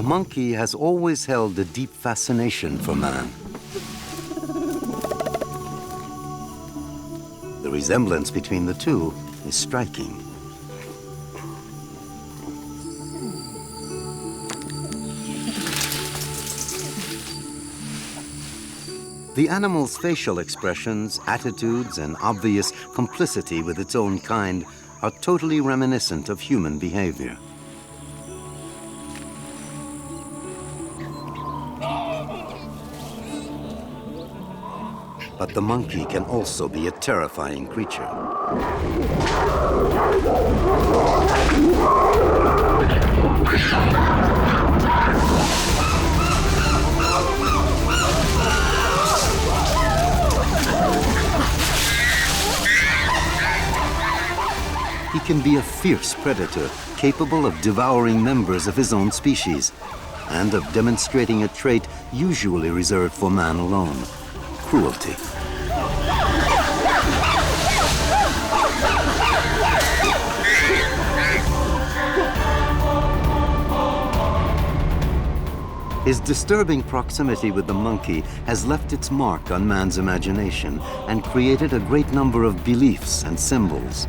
The monkey has always held a deep fascination for man. The resemblance between the two is striking. The animal's facial expressions, attitudes, and obvious complicity with its own kind are totally reminiscent of human behavior. But the monkey can also be a terrifying creature. He can be a fierce predator, capable of devouring members of his own species, and of demonstrating a trait usually reserved for man alone: cruelty. His disturbing proximity with the monkey has left its mark on man's imagination and created a great number of beliefs and symbols.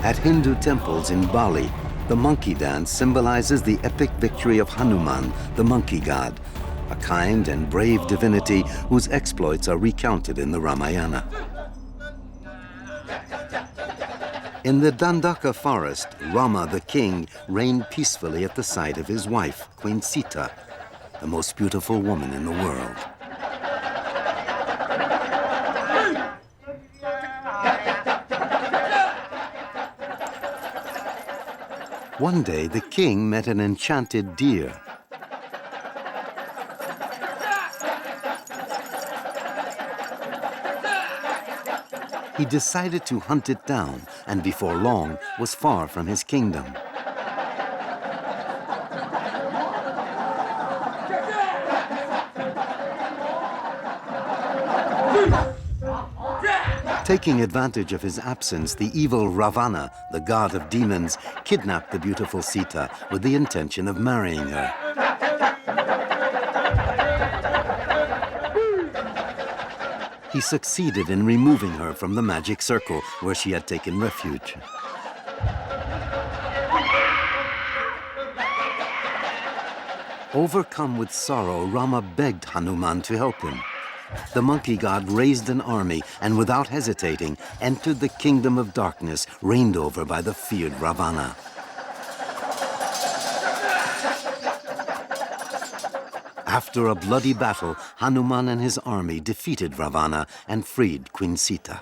At Hindu temples in Bali, the monkey dance symbolizes the epic victory of Hanuman, the monkey god, a kind and brave divinity whose exploits are recounted in the Ramayana. In the Dandaka forest, Rama the king reigned peacefully at the side of his wife, Queen Sita, the most beautiful woman in the world. One day, the king met an enchanted deer. He decided to hunt it down, and before long was far from his kingdom. Taking advantage of his absence, the evil Ravana, the god of demons, kidnapped the beautiful Sita with the intention of marrying her. He succeeded in removing her from the magic circle where she had taken refuge. Overcome with sorrow, Rama begged Hanuman to help him. The monkey god raised an army and, without hesitating, entered the kingdom of darkness reigned over by the feared Ravana. After a bloody battle, Hanuman and his army defeated Ravana and freed Queen Sita.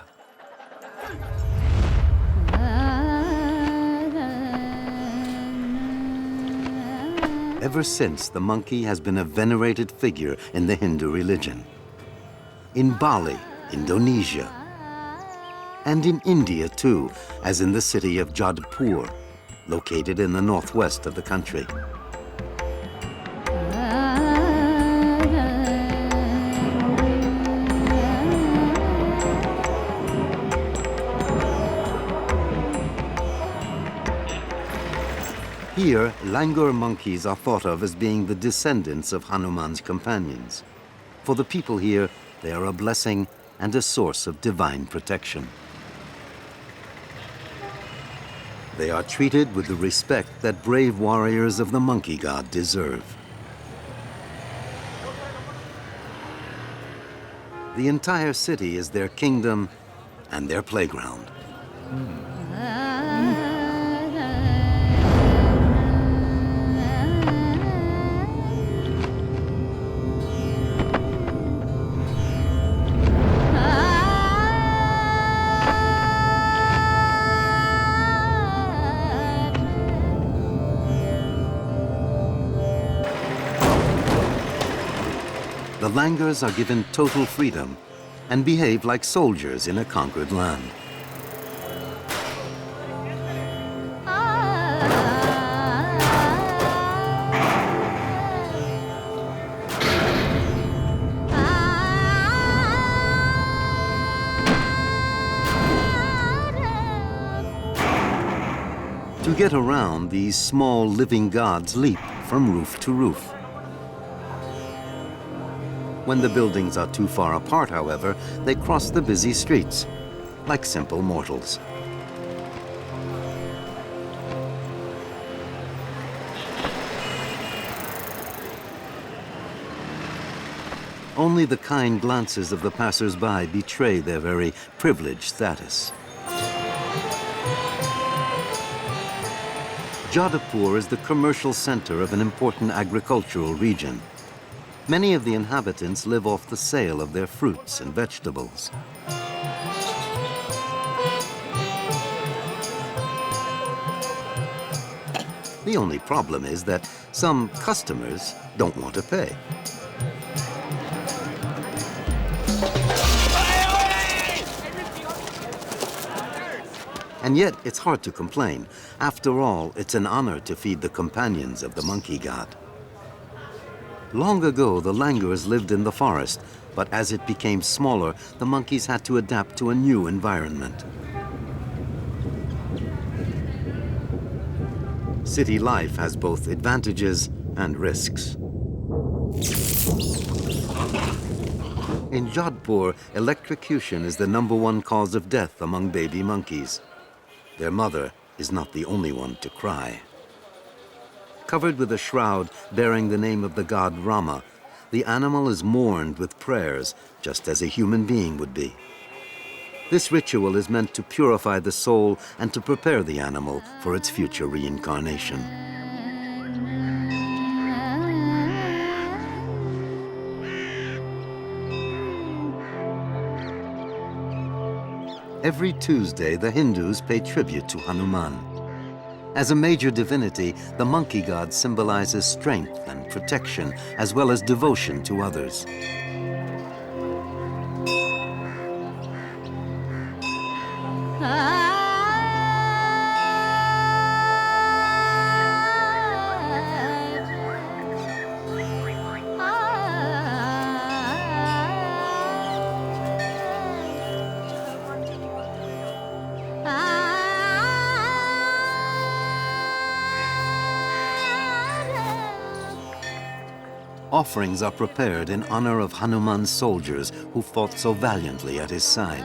Ever since, the monkey has been a venerated figure in the Hindu religion. In Bali, Indonesia, and in India too, as in the city of Jodhpur, located in the northwest of the country. Here, langur monkeys are thought of as being the descendants of Hanuman's companions. For the people here, they are a blessing and a source of divine protection. They are treated with the respect that brave warriors of the monkey god deserve. The entire city is their kingdom and their playground. The langurs are given total freedom and behave like soldiers in a conquered land. To get around, these small living gods leap from roof to roof. When the buildings are too far apart, however, they cross the busy streets, like simple mortals. Only the kind glances of the passers-by betray their very privileged status. Jodhpur is the commercial center of an important agricultural region. Many of the inhabitants live off the sale of their fruits and vegetables. The only problem is that some customers don't want to pay. And yet, it's hard to complain. After all, it's an honor to feed the companions of the monkey god. Long ago, the langurs lived in the forest, but as it became smaller, the monkeys had to adapt to a new environment. City life has both advantages and risks. In Jodhpur, electrocution is the #1 cause of death among baby monkeys. Their mother is not the only one to cry. Covered with a shroud bearing the name of the god Rama, the animal is mourned with prayers, just as a human being would be. This ritual is meant to purify the soul and to prepare the animal for its future reincarnation. Every Tuesday, the Hindus pay tribute to Hanuman. As a major divinity, the monkey god symbolizes strength and protection, as well as devotion to others. Offerings are prepared in honor of Hanuman's soldiers who fought so valiantly at his side.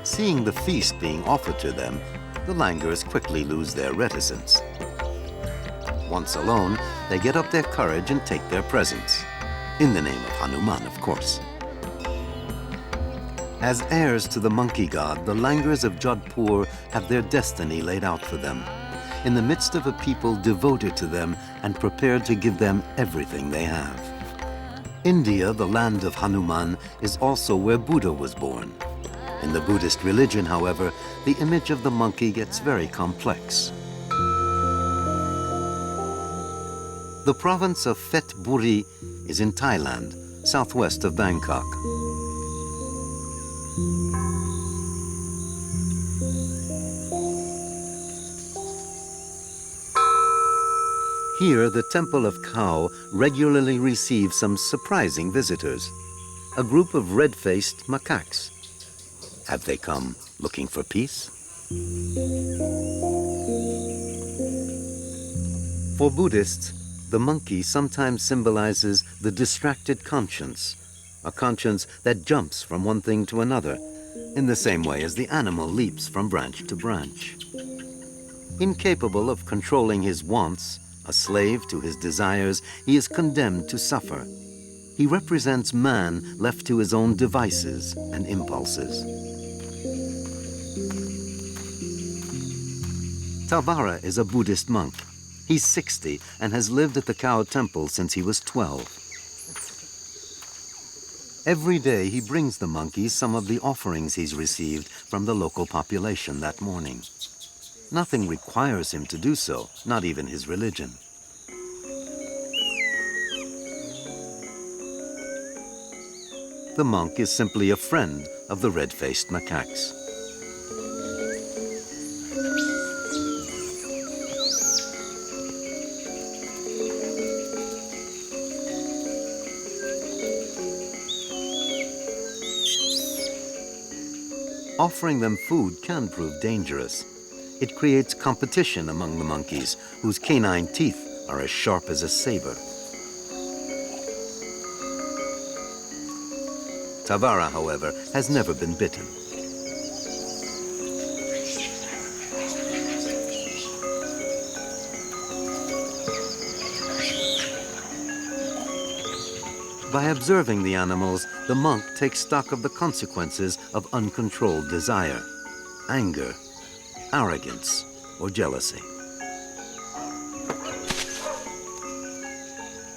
Seeing the feast being offered to them, the langurs quickly lose their reticence. Once alone, they get up their courage and take their presents. In the name of Hanuman, of course. As heirs to the monkey god, the langurs of Jodhpur have their destiny laid out for them, in the midst of a people devoted to them and prepared to give them everything they have. India, the land of Hanuman, is also where Buddha was born. In the Buddhist religion, however, the image of the monkey gets very complex. The province of Phetchaburi is in Thailand, southwest of Bangkok. Here, the Temple of Cow regularly receives some surprising visitors, a group of red-faced macaques. Have they come looking for peace? For Buddhists, the monkey sometimes symbolizes the distracted conscience, a conscience that jumps from one thing to another, in the same way as the animal leaps from branch to branch. Incapable of controlling his wants, a slave to his desires, he is condemned to suffer. He represents man left to his own devices and impulses. Tavara is a Buddhist monk. He's 60 and has lived at the Cow Temple since he was 12. Every day he brings the monkeys some of the offerings he's received from the local population that morning. Nothing requires him to do so, not even his religion. The monk is simply a friend of the red-faced macaques. . Offering them food can prove dangerous. It creates competition among the monkeys, whose canine teeth are as sharp as a saber. Tavara, however, has never been bitten. By observing the animals, the monk takes stock of the consequences of uncontrolled desire, anger, arrogance, or jealousy.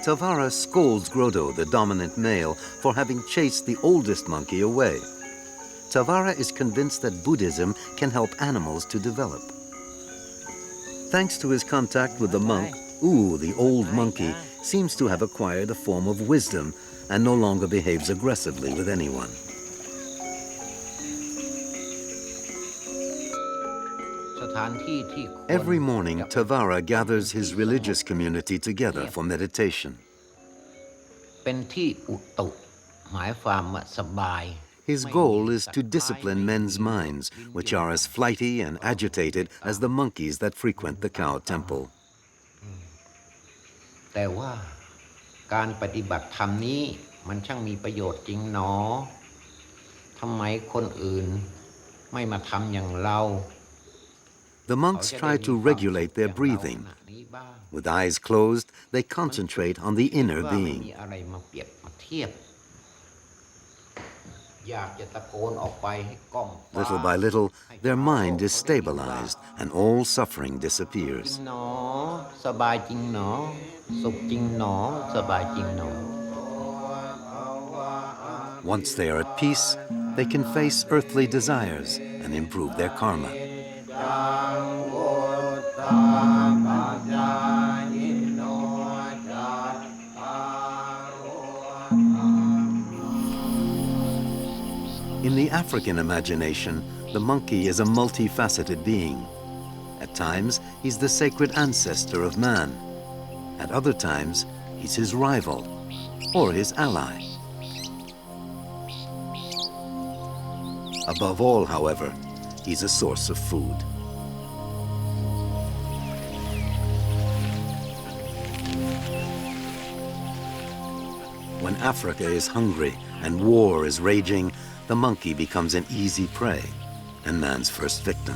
Tavara scolds Grodo, the dominant male, for having chased the oldest monkey away. Tavara is convinced that Buddhism can help animals to develop. Thanks to his contact with the monk, U, the old monkey, seems to have acquired a form of wisdom and no longer behaves aggressively with anyone. Every morning, Tavara gathers his religious community together for meditation. His goal is to discipline men's minds, which are as flighty and agitated as the monkeys that frequent the cow temple. The monks try to regulate their breathing. With eyes closed, they concentrate on the inner being. Little by little, their mind is stabilized and all suffering disappears. Once they are at peace, they can face earthly desires and improve their karma. In the African imagination, the monkey is a multifaceted being. At times, he's the sacred ancestor of man. At other times, he's his rival or his ally. Above all, however, he's a source of food. When Africa is hungry and war is raging, the monkey becomes an easy prey and man's first victim.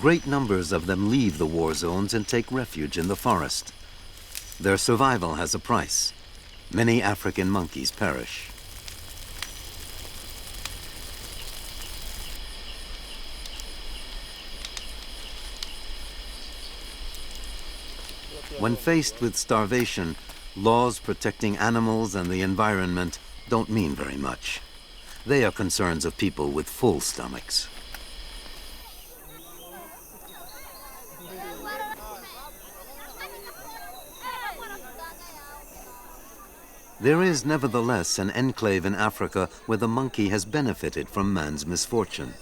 Great numbers of them leave the war zones and take refuge in the forest. Their survival has a price. Many African monkeys perish. When faced with starvation, laws protecting animals and the environment don't mean very much. They are concerns of people with full stomachs. There is nevertheless an enclave in Africa where the monkey has benefited from man's misfortune.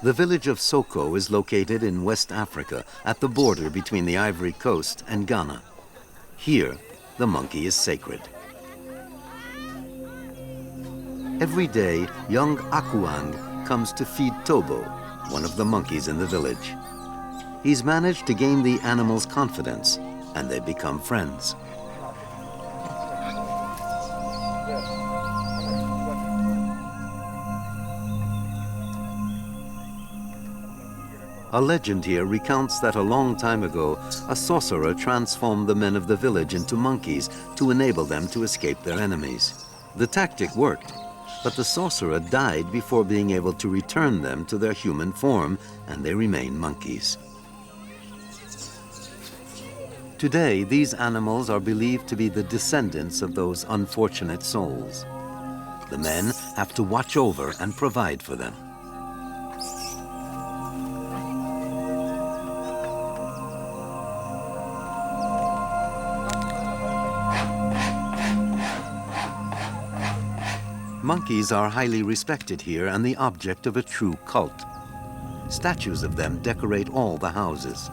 The village of Soko is located in West Africa at the border between the Ivory Coast and Ghana. Here, the monkey is sacred. Every day, young Akuang comes to feed Tobo, one of the monkeys in the village. He's managed to gain the animal's confidence, and they become friends. A legend here recounts that a long time ago, a sorcerer transformed the men of the village into monkeys to enable them to escape their enemies. The tactic worked, but the sorcerer died before being able to return them to their human form, and they remain monkeys. Today, these animals are believed to be the descendants of those unfortunate souls. The men have to watch over and provide for them. Monkeys are highly respected here and the object of a true cult. Statues of them decorate all the houses.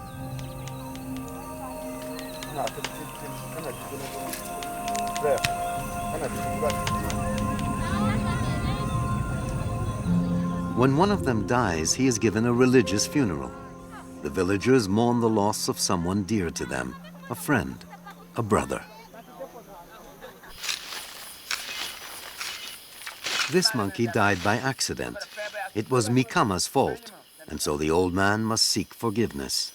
When one of them dies, he is given a religious funeral. The villagers mourn the loss of someone dear to them, a friend, a brother. This monkey died by accident. It was Mikama's fault, and so the old man must seek forgiveness.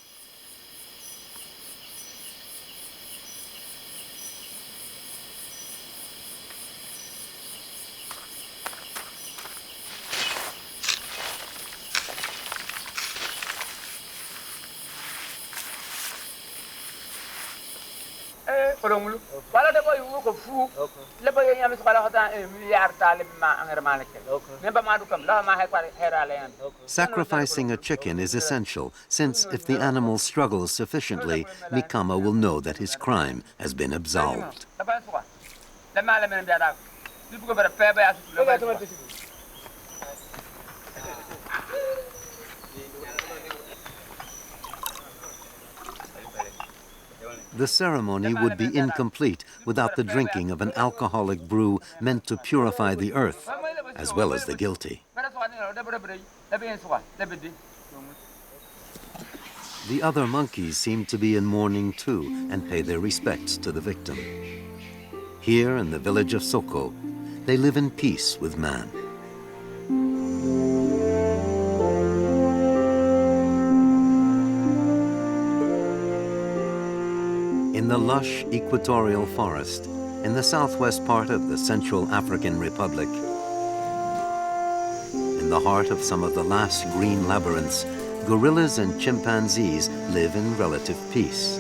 Sacrificing a chicken is essential, since if the animal struggles sufficiently, Mikama will know that his crime has been absolved. The ceremony would be incomplete without the drinking of an alcoholic brew meant to purify the earth, as well as the guilty. The other monkeys seem to be in mourning too and pay their respects to the victim. Here in the village of Soko, they live in peace with man. In the lush equatorial forest, in the southwest part of the Central African Republic, in the heart of some of the last green labyrinths, gorillas and chimpanzees live in relative peace.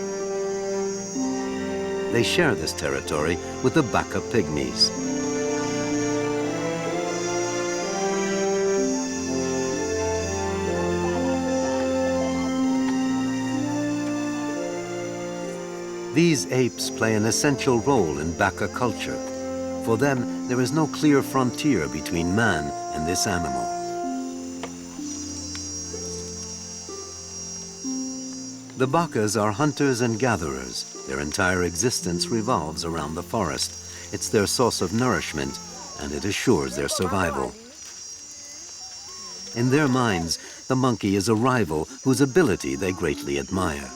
They share this territory with the Baka Pygmies. These apes play an essential role in Baka culture. For them, there is no clear frontier between man and this animal. The Bakas are hunters and gatherers. Their entire existence revolves around the forest. It's their source of nourishment, and it assures their survival. In their minds, the monkey is a rival whose ability they greatly admire.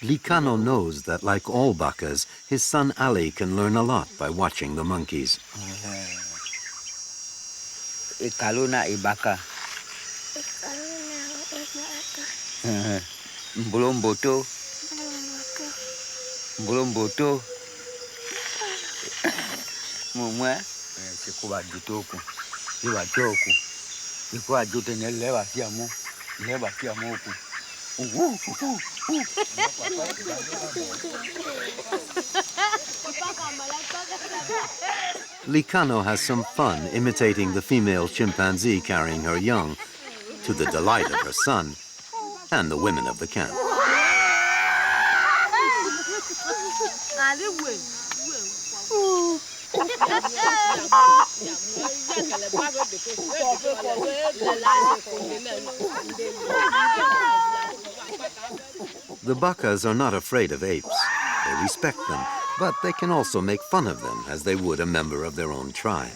Likano knows that, like all Bakas, his son Ali can learn a lot by watching the monkeys. Ikaluna ibaka. Mbulomboto. Mbulomboto. Mumwe. Sikuwa jutoku. Iwa joku. Ikuwa jute nelewa siamu. Nelewa siamu oku. Likano has some fun imitating the female chimpanzee carrying her young, to the delight of her son and the women of the camp. The Bakas are not afraid of apes. They respect them, but they can also make fun of them as they would a member of their own tribe.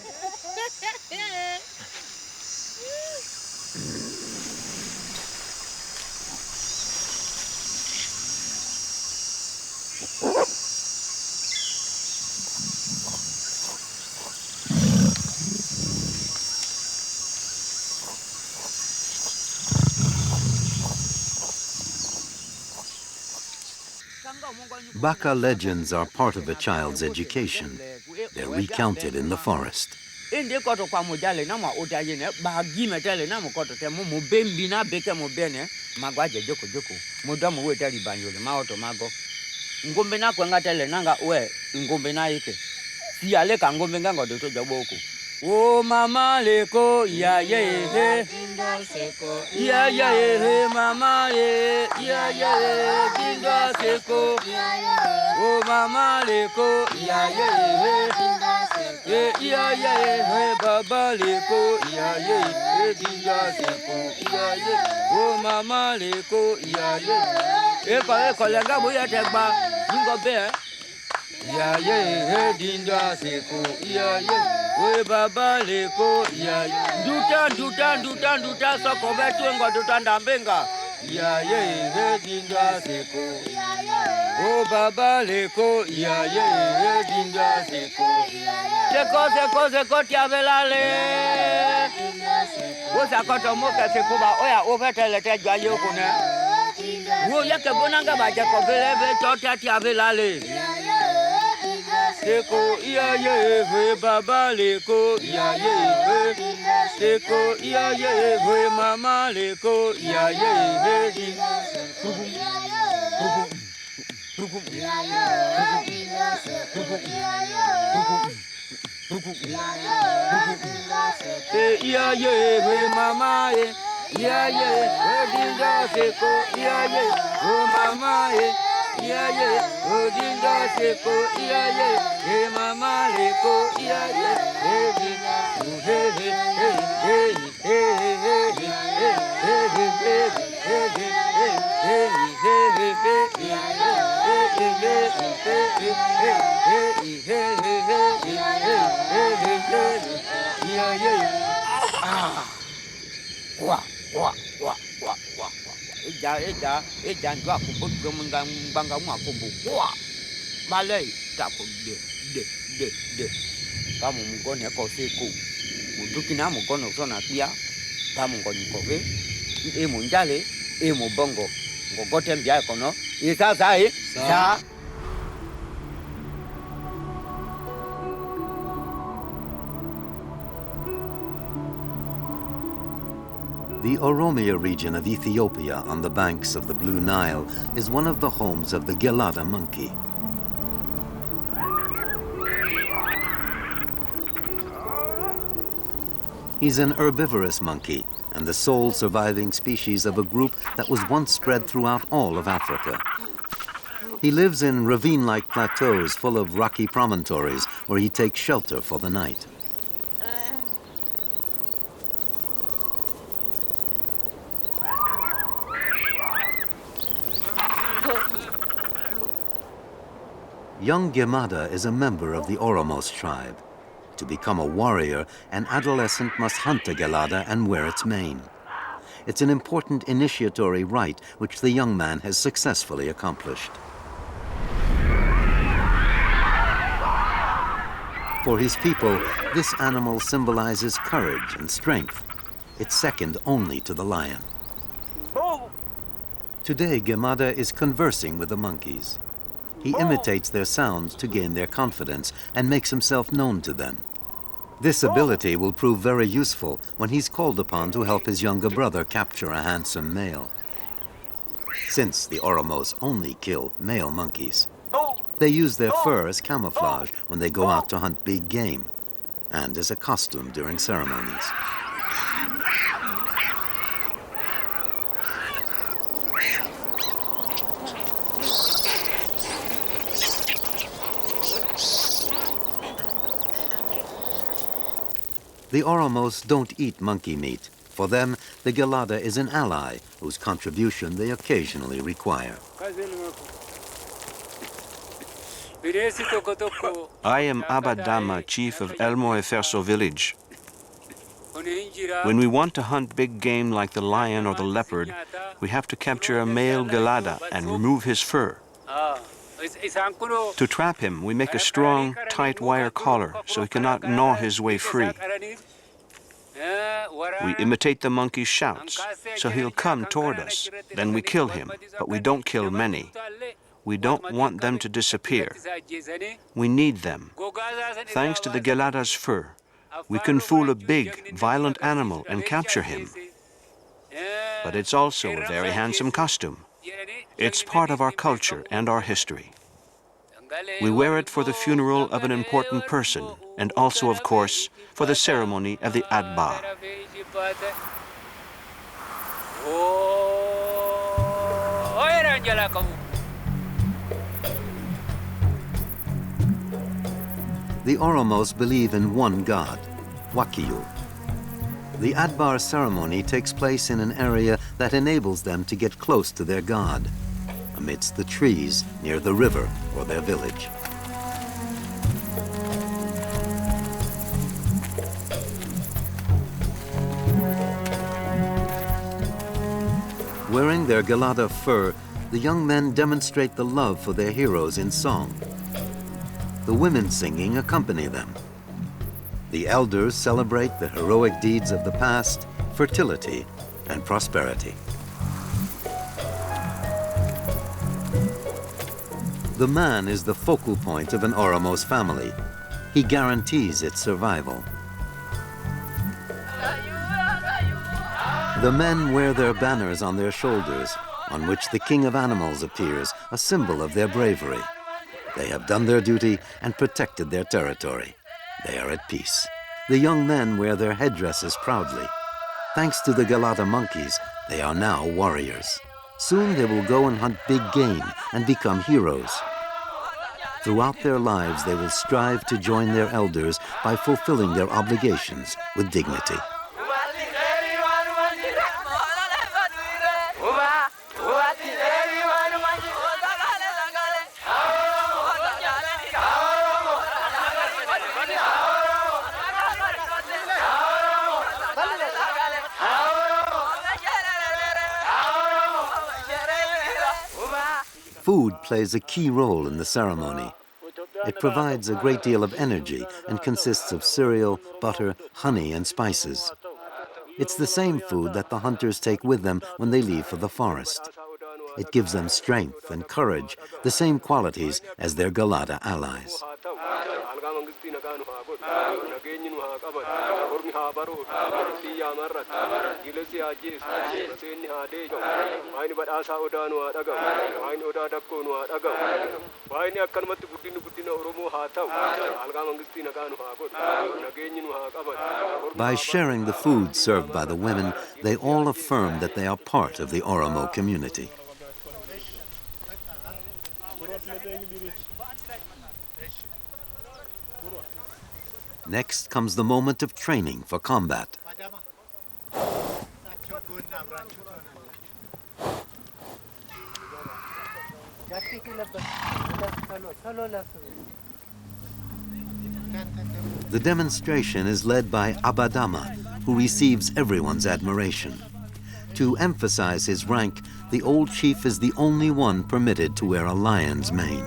Baka legends are part of a child's education. They're recounted in the forest. inde koto kwa mojale na ma otayene ba gi metele na mo koto te mo bembi na beke mo bene magwaje joko mo do mo wetali banjole ma oto mago ngombe na kwenga tele nanga we ngombe na yike si ale ka ngombe nganga do to joboko o mama leko ya ye he ya he mama ye ya dinga seko o mama leko ya ye he baba leko ya ye dinga seko ya o mama leko ya ye e ko lenga boya te gba ngo be ya ye dinga seko ya we baba leko ya duta soko betu ngo duta ndambenga ya ye dinga seko o baba leko ya ye dinga seko seko tiabelale wo sakoto moka seko ba oya overtele te jwa yo kuna wo yake bonanga ba je ko belebe to tiabelale seko iya ye we baba leko iya ye we seko iya ye we mama leko iya ye we iya ye we mama ye iya ye we dinga seko iya ye we mama ye iya ye dinga seko iya ye mama leko iya ye eja ndo akubudu mbanga mwakubu kwa malay tapo de kama mngone ko siku muduki na mngono sona pia kama ngoni kobe e munjale e mubongo ngogote mbya kono isasa sa The Oromo region of Ethiopia on the banks of the Blue Nile is one of the homes of the galada monkey. He's an herbivorous monkey and the sole surviving species of a group that was once spread throughout all of Africa. He lives in ravine-like plateaus full of rocky promontories where he takes shelter for the night. Young Gemada is a member of the Oromo tribe. To become a warrior, an adolescent must hunt a galada and wear its mane. It's an important initiatory rite which the young man has successfully accomplished. For his people, this animal symbolizes courage and strength. It's second only to the lion. Today, Gemada is conversing with the monkeys. He imitates their sounds to gain their confidence and makes himself known to them. This ability will prove very useful when he's called upon to help his younger brother capture a handsome male. Since the Oromos only kill male monkeys, they use their fur as camouflage when they go out to hunt big game and as a costume during ceremonies. The Oromos don't eat monkey meat. For them, the galada is an ally whose contribution they occasionally require. I am Abadama, chief of Elmo Eferso village. When we want to hunt big game like the lion or the leopard, we have to capture a male galada and remove his fur. To trap him, we make a strong, tight wire collar so he cannot gnaw his way free. We imitate the monkey's shouts, so he'll come toward us. Then we kill him, but we don't kill many. We don't want them to disappear. We need them. Thanks to the galada's fur, We can fool a big, violent animal and capture him. But it's also a very handsome costume. It's part of our culture and our history. We wear it for the funeral of an important person, and also, of course, for the ceremony of the Adbar. The Oromos believe in one god, Wakiyu. The Adbar ceremony takes place in an area that enables them to get close to their god, amidst the trees near the river or their village. Wearing their galada fur, the young men demonstrate the love for their heroes in song. The women singing accompany them. The elders celebrate the heroic deeds of the past, fertility, and prosperity. The man is the focal point of an Oromo's family. He guarantees its survival. The men wear their banners on their shoulders, on which the king of animals appears, a symbol of their bravery. They have done their duty and protected their territory. They are at peace. The young men wear their headdresses proudly. Thanks to the galada monkeys, they are now warriors. Soon they will go and hunt big game and become heroes. Throughout their lives, they will strive to join their elders by fulfilling their obligations with dignity. Food plays a key role in the ceremony. It provides a great deal of energy and consists of cereal, butter, honey, and spices. It's the same food that the hunters take with them when they leave for the forest. It gives them strength and courage, the same qualities as their galada allies. By sharing the food served by the women, they all affirm that they are part of the Oromo community. Next comes the moment of training for combat. The demonstration is led by Abadama, who receives everyone's admiration. To emphasize his rank, the old chief is the only one permitted to wear a lion's mane.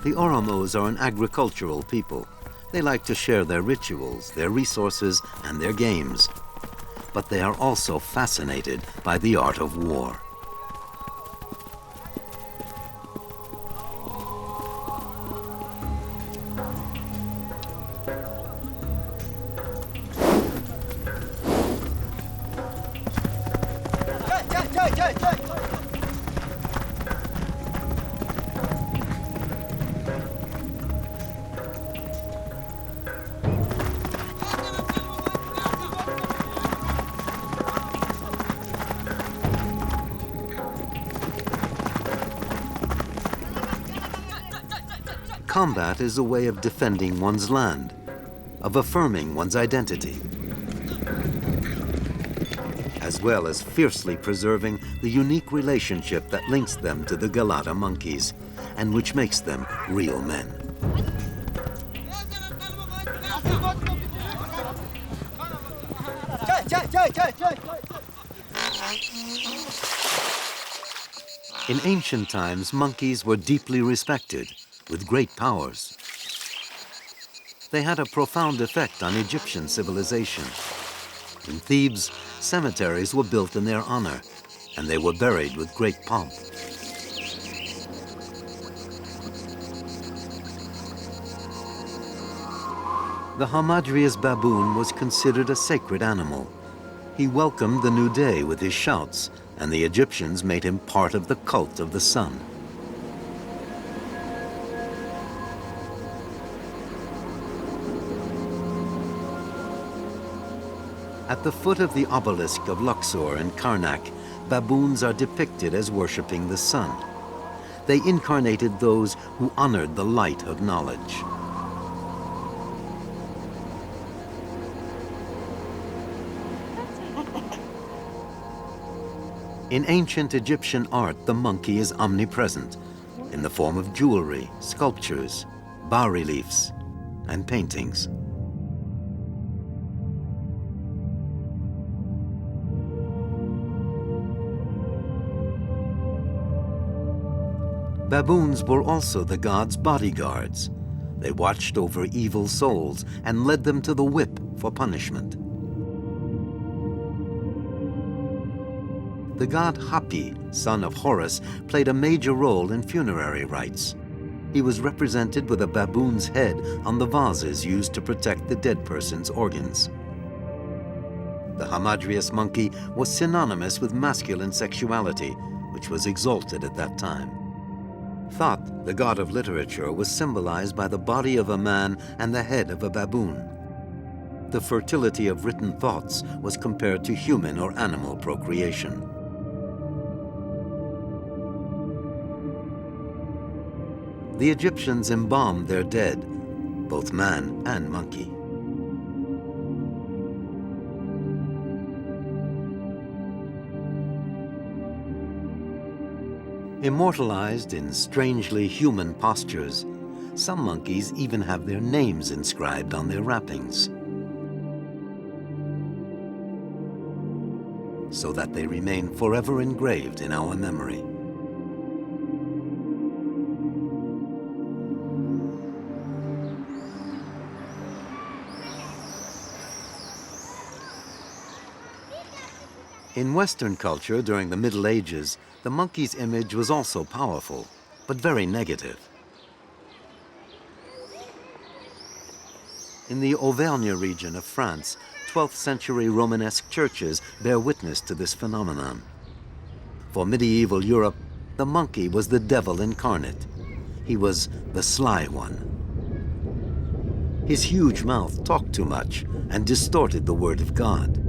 The Oromos are an agricultural people. They like to share their rituals, their resources, and their games. But they are also fascinated by the art of war. Combat is a way of defending one's land, of affirming one's identity, as well as fiercely preserving the unique relationship that links them to the galada monkeys and which makes them real men. In ancient times, monkeys were deeply respected, with great powers. They had a profound effect on Egyptian civilization. In Thebes, cemeteries were built in their honor, and they were buried with great pomp. The hamadryas baboon was considered a sacred animal. He welcomed the new day with his shouts, and the Egyptians made him part of the cult of the sun. At the foot of the obelisk of Luxor in Karnak, baboons are depicted as worshipping the sun. They incarnated those who honored the light of knowledge. In ancient Egyptian art, the monkey is omnipresent in the form of jewelry, sculptures, bas-reliefs, and paintings. Baboons were also the gods' bodyguards. They watched over evil souls and led them to the whip for punishment. The god Hapi, son of Horus, played a major role in funerary rites. He was represented with a baboon's head on the vases used to protect the dead person's organs. The hamadryas monkey was synonymous with masculine sexuality, which was exalted at that time. Thoth, the god of literature, was symbolized by the body of a man and the head of a baboon. The fertility of written thoughts was compared to human or animal procreation. The Egyptians embalmed their dead, both man and monkey. Immortalized in strangely human postures, some monkeys even have their names inscribed on their wrappings, so that they remain forever engraved in our memory. In Western culture during the Middle Ages, the monkey's image was also powerful, but very negative. In the Auvergne region of France, 12th century Romanesque churches bear witness to this phenomenon. For medieval Europe, the monkey was the devil incarnate. He was the sly one. His huge mouth talked too much and distorted the word of God.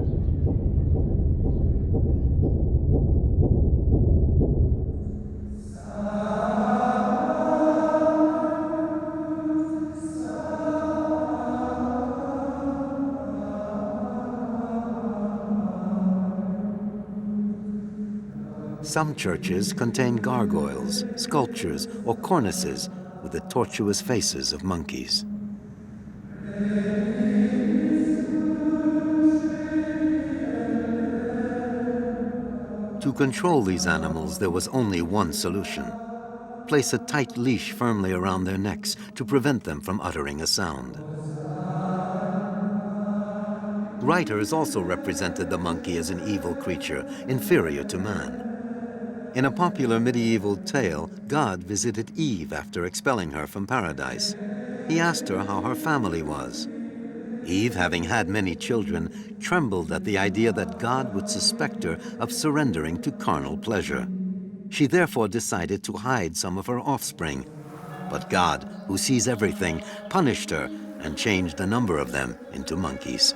Some churches contain gargoyles, sculptures, or cornices with the tortuous faces of monkeys. To control these animals, there was only one solution. Place a tight leash firmly around their necks to prevent them from uttering a sound. Writers also represented the monkey as an evil creature, inferior to man. In a popular medieval tale, God visited Eve after expelling her from paradise. He asked her how her family was. Eve, having had many children, trembled at the idea that God would suspect her of surrendering to carnal pleasure. She therefore decided to hide some of her offspring. But God, who sees everything, punished her and changed a number of them into monkeys.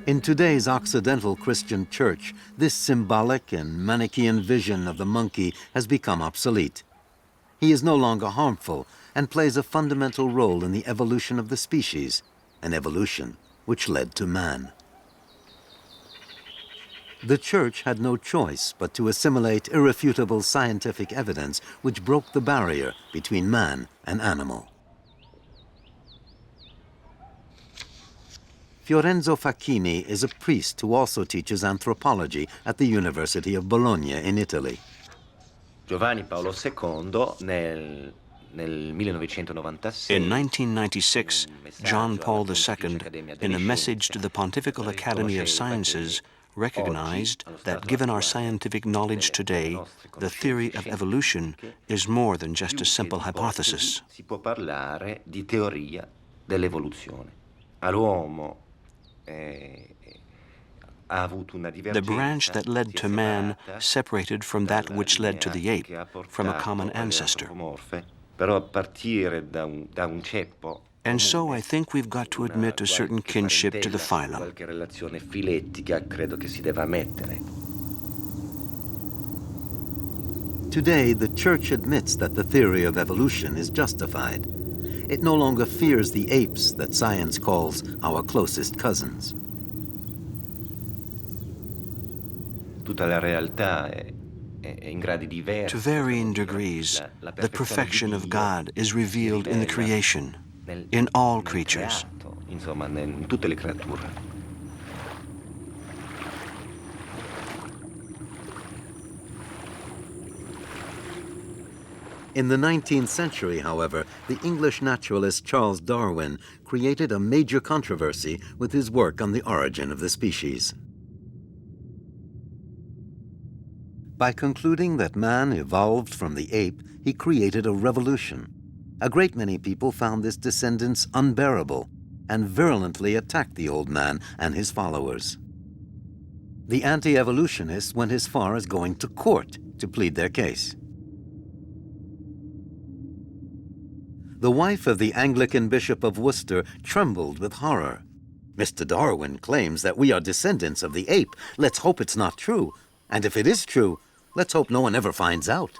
In today's Occidental Christian church, this symbolic and Manichaean vision of the monkey has become obsolete. He is no longer harmful and plays a fundamental role in the evolution of the species, an evolution which led to man. The church had no choice but to assimilate irrefutable scientific evidence which broke the barrier between man and animal. Fiorenzo Facchini is a priest who also teaches anthropology at the University of Bologna in Italy. Giovanni Paolo II nel In 1996, John Paul II, in a message to the Pontifical Academy of Sciences, recognized that given our scientific knowledge today, the theory of evolution is more than just a simple hypothesis. Si può parlare di teoria dell'evoluzione. All'uomo The branch that led to man separated from that which led to the ape, from a common ancestor. And so I think we've got to admit a certain kinship to the phylum. Today, the Church admits that the theory of evolution is justified. It no longer fears the apes that science calls our closest cousins. To varying degrees, the perfection of God is revealed in the creation, in all creatures. In the 19th century, however, the English naturalist Charles Darwin created a major controversy with his work on the origin of the species. By concluding that man evolved from the ape, he created a revolution. A great many people found this descendants unbearable and virulently attacked the old man and his followers. The anti-evolutionists went as far as going to court to plead their case. The wife of the Anglican Bishop of Worcester trembled with horror. "Mr. Darwin claims that we are descendants of the ape. Let's hope it's not true. And if it is true, let's hope no one ever finds out."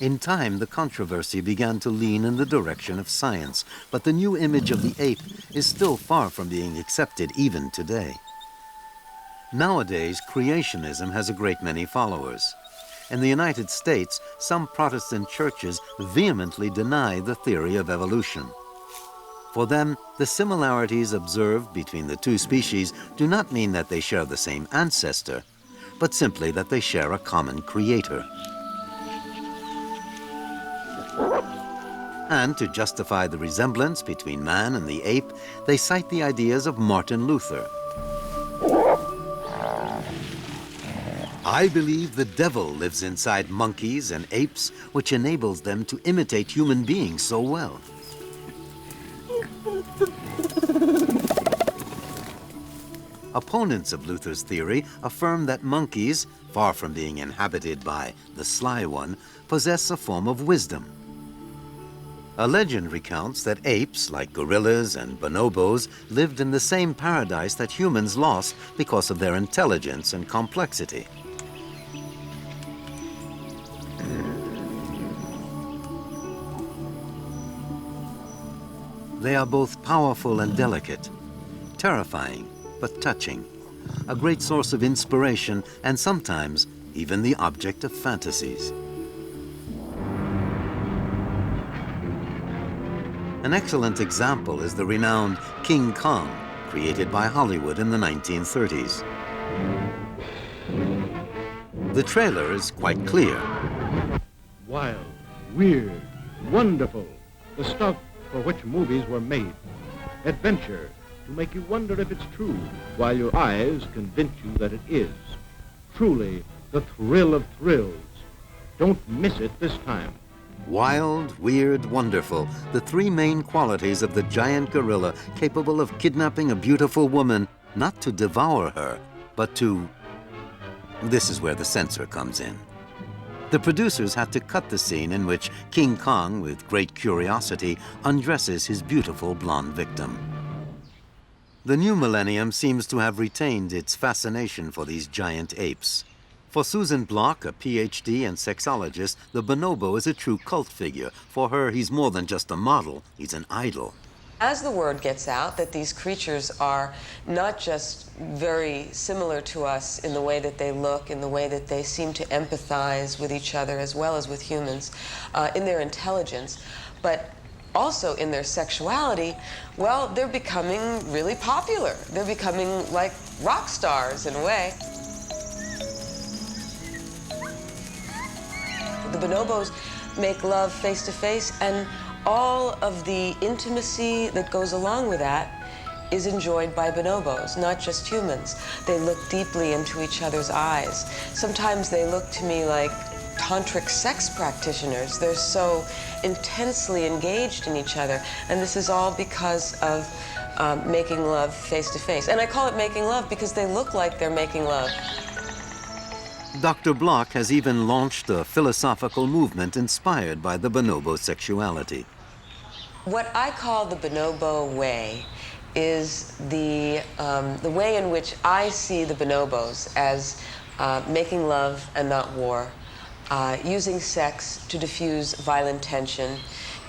In time, the controversy began to lean in the direction of science, but the new image of the ape is still far from being accepted even today. Nowadays, creationism has a great many followers. In the United States, some Protestant churches vehemently deny the theory of evolution. For them, the similarities observed between the two species do not mean that they share the same ancestor, but simply that they share a common creator. And to justify the resemblance between man and the ape, they cite the ideas of Martin Luther. "I believe the devil lives inside monkeys and apes, which enables them to imitate human beings so well." Opponents of Luther's theory affirm that monkeys, far from being inhabited by the sly one, possess a form of wisdom. A legend recounts that apes, like gorillas and bonobos, lived in the same paradise that humans lost because of their intelligence and complexity. They are both powerful and delicate, terrifying but touching, a great source of inspiration and sometimes even the object of fantasies. An excellent example is the renowned King Kong, created by Hollywood in the 1930s. The trailer is quite clear. Wild, weird, wonderful, the stuff for which movies were made. Adventure, to make you wonder if it's true, while your eyes convince you that it is. Truly, the thrill of thrills. Don't miss it this time. Wild, weird, wonderful, the three main qualities of the giant gorilla capable of kidnapping a beautiful woman, not to devour her, but to... This is where the censor comes in. The producers had to cut the scene in which King Kong, with great curiosity, undresses his beautiful blonde victim. The new millennium seems to have retained its fascination for these giant apes. For Susan Block, a PhD and sexologist, the bonobo is a true cult figure. For her, he's more than just a model, he's an idol. As the word gets out that these creatures are not just very similar to us in the way that they look, in the way that they seem to empathize with each other as well as with humans, in their intelligence, but also in their sexuality, well, they're becoming really popular. They're becoming like rock stars in a way. The bonobos make love face to face, and all of the intimacy that goes along with that is enjoyed by bonobos, not just humans. They look deeply into each other's eyes. Sometimes they look to me like tantric sex practitioners. They're so intensely engaged in each other, and this is all because of making love face to face. And I call it making love because they look like they're making love. Dr. Block has even launched a philosophical movement inspired by the bonobo sexuality. What I call the bonobo way is the way in which I see the bonobos as making love and not war, using sex to diffuse violent tension,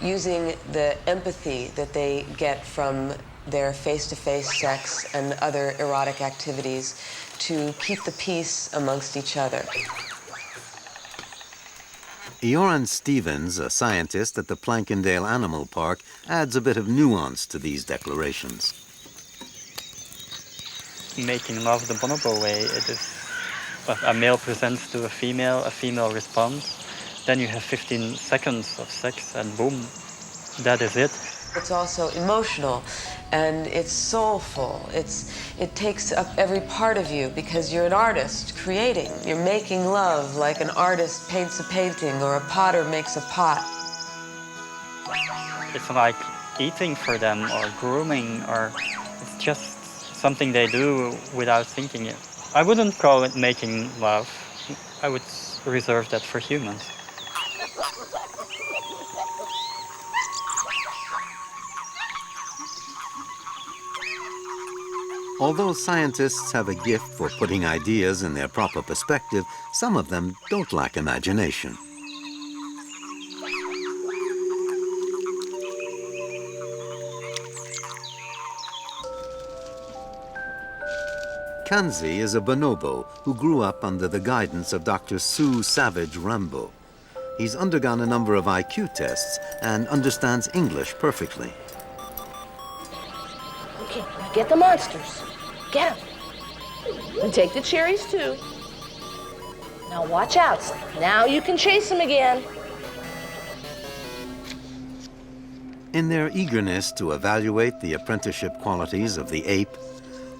using the empathy that they get from their face-to-face sex and other erotic activities to keep the peace amongst each other. Ioran Stevens, a scientist at the Plankendale Animal Park, adds a bit of nuance to these declarations. Making love the bonobo way, it is a male presents to a female responds, then you have 15 seconds of sex and boom, that is it. It's also emotional and it's soulful. It takes up every part of you because you're an artist creating. You're making love like an artist paints a painting or a potter makes a pot. It's like eating for them or grooming, or it's just something they do without thinking it. I wouldn't call it making love. I would reserve that for humans. Although scientists have a gift for putting ideas in their proper perspective, some of them don't lack imagination. Kanzi is a bonobo who grew up under the guidance of Dr. Sue Savage Rambo. He's undergone a number of IQ tests and understands English perfectly. Okay, now get the monsters. Get them. And take the cherries too. Now watch out. Now you can chase them again. In their eagerness to evaluate the apprenticeship qualities of the ape,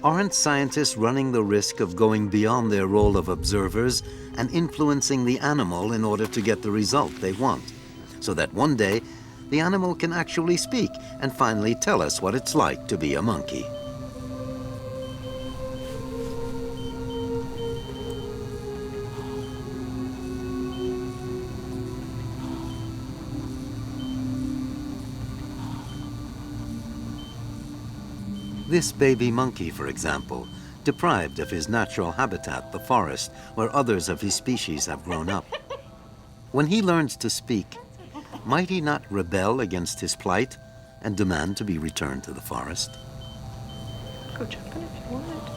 aren't scientists running the risk of going beyond their role of observers and influencing the animal in order to get the result they want, so that one day the animal can actually speak and finally tell us what it's like to be a monkey? This baby monkey, for example, deprived of his natural habitat, the forest, where others of his species have grown up. When he learns to speak, might he not rebel against his plight and demand to be returned to the forest? Go jumping if you want.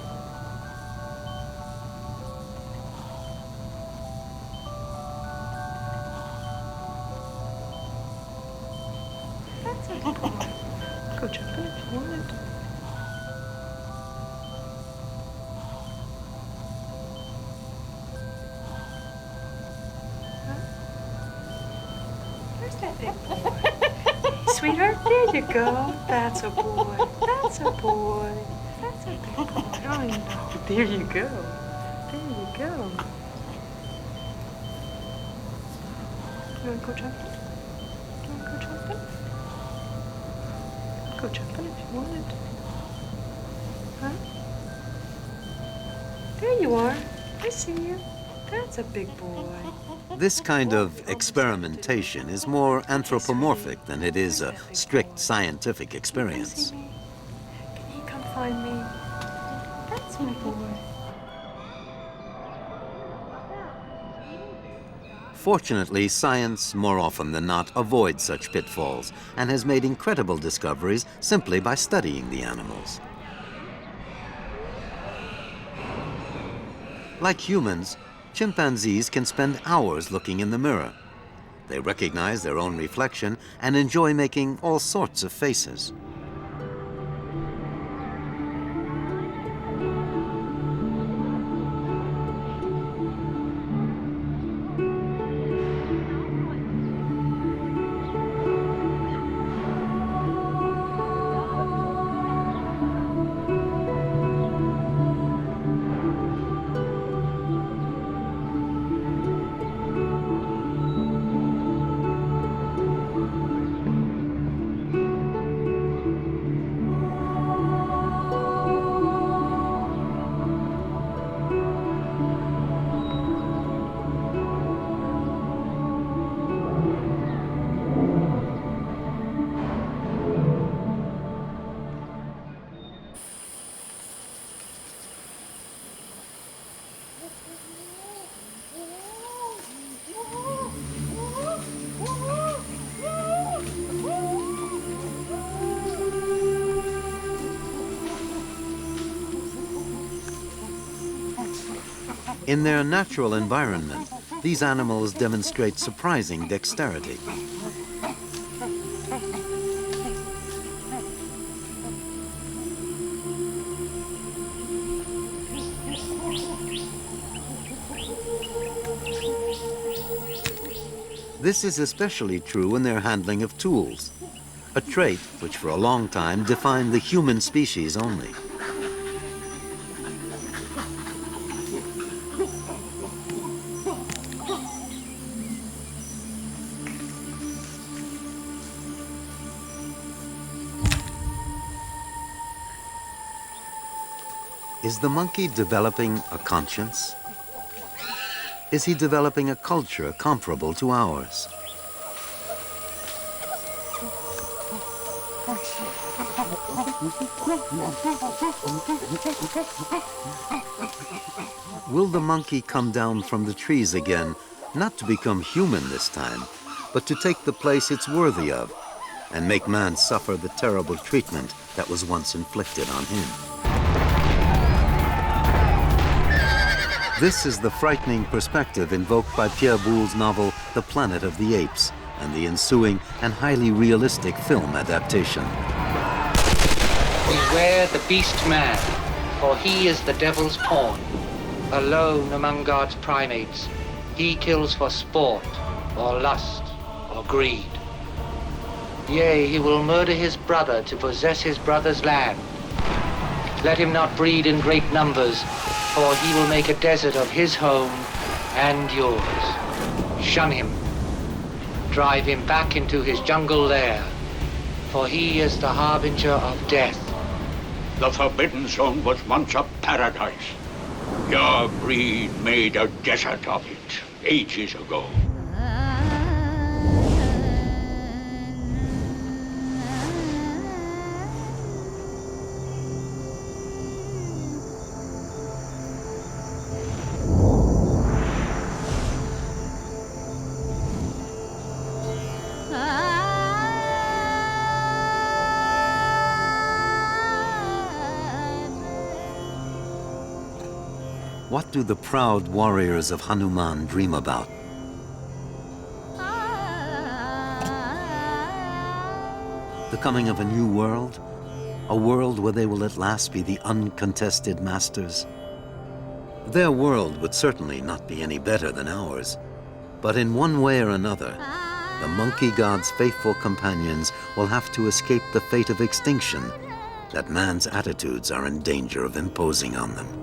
That's a good boy. Go jumping if you want. Sweetheart, there you go. That's a boy. That's a boy. That's a big boy. I know. There you go. There you go. You want to go jumping? Do you want to go jumping? Go jumping if you want. Huh? There you are. I see you. That's a big boy. This kind of experimentation is more anthropomorphic than it is a strict scientific experience. Can you come find me? That's my boy. Fortunately, science, more often than not, avoids such pitfalls and has made incredible discoveries simply by studying the animals. Like humans, chimpanzees can spend hours looking in the mirror. They recognize their own reflection and enjoy making all sorts of faces. In their natural environment, these animals demonstrate surprising dexterity. This is especially true in their handling of tools, a trait which for a long time defined the human species only. Is the monkey developing a conscience? Is he developing a culture comparable to ours? Will the monkey come down from the trees again, not to become human this time, but to take the place it's worthy of, and make man suffer the terrible treatment that was once inflicted on him? This is the frightening perspective invoked by Pierre Boulle's novel The Planet of the Apes and the ensuing and highly realistic film adaptation. Beware the beast man, for he is the devil's pawn. Alone among God's primates, he kills for sport, or lust, or greed. Yea, he will murder his brother to possess his brother's land. Let him not breed in great numbers, for he will make a desert of his home and yours. Shun him. Drive him back into his jungle lair, for he is the harbinger of death. The Forbidden Zone was once a paradise. Your breed made a desert of it ages ago. What do the proud warriors of Hanuman dream about? The coming of a new world? A world where they will at last be the uncontested masters? Their world would certainly not be any better than ours, but in one way or another, the monkey god's faithful companions will have to escape the fate of extinction that man's attitudes are in danger of imposing on them.